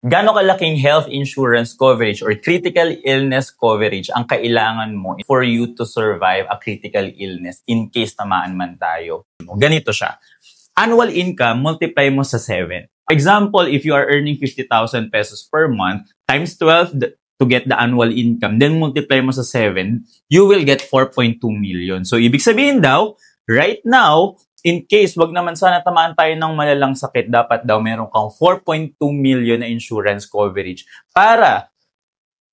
Gaano kalaking health insurance coverage or critical illness coverage ang kailangan mo for you to survive a critical illness in case tamaan man tayo? Ganito siya. Annual income, multiply mo sa 7. For example, if you are earning 50,000 pesos per month, times 12 to get the annual income, then multiply mo sa 7, you will get 4.2 million. So, ibig sabihin daw, right now, in case, wag naman sana tamaan tayo ng malalang sakit, dapat daw meron kang 4.2 million na insurance coverage para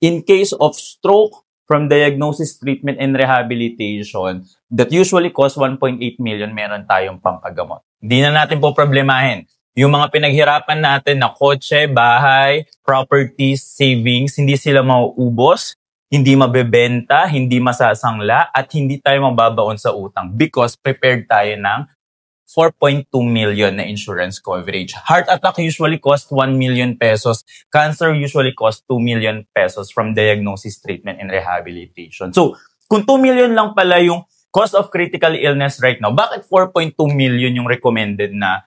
in case of stroke from diagnosis, treatment, and rehabilitation that usually cost 1.8 million, meron tayong pampagamot. Hindi na natin po problemahin. Yung mga pinaghirapan natin na kotse, bahay, properties, savings, hindi sila mauubos, hindi mabebenta, hindi masasangla, at hindi tayo mababaon sa utang because prepared tayo ng 4.2 million na insurance coverage. Heart attack usually cost 1 million pesos. Cancer usually cost 2 million pesos from diagnosis, treatment, and rehabilitation. So, kung 2 million lang pala yung cost of critical illness right now, bakit 4.2 million yung recommended na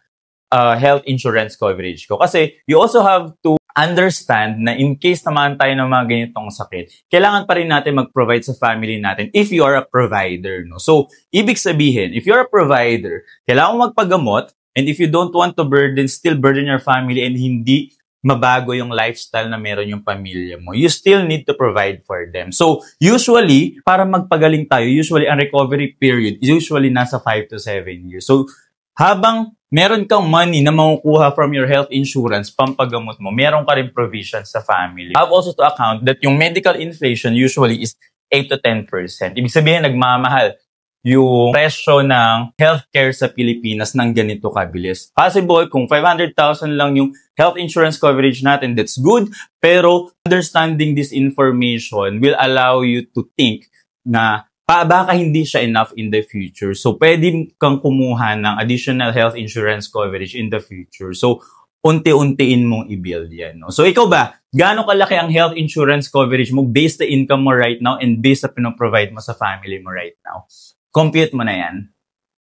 health insurance coverage ko? Kasi you also have to understand na in case naman tayo ng mga ganitong sakit, kailangan pa rin natin mag-provide sa family natin if you are a provider. No? So, ibig sabihin, if you're a provider, kailangan mo magpagamot, and if you don't want to still burden your family and hindi mabago yung lifestyle na meron yung pamilya mo, you still need to provide for them. So, usually, para magpagaling tayo, usually ang recovery period is usually nasa 5 to 7 years. So, habang meron kang money na makukuha from your health insurance, pampagamot mo, meron ka rin provision sa family. Have also to account that yung medical inflation usually is 8 to 10%. Ibig sabihin, nagmamahal yung presyo ng healthcare sa Pilipinas ng ganito kabilis. Possible, kung 500,000 lang yung health insurance coverage natin, that's good. Pero understanding this information will allow you to think na baka hindi siya enough in the future. So, pwede kang kumuha ng additional health insurance coverage in the future. So, unti-untiin mong i-build yan. No? So, ikaw ba, gaano kalaki ang health insurance coverage mo based the income mo right now and based sa pinoprovide mo sa family mo right now? Compute mo na yan.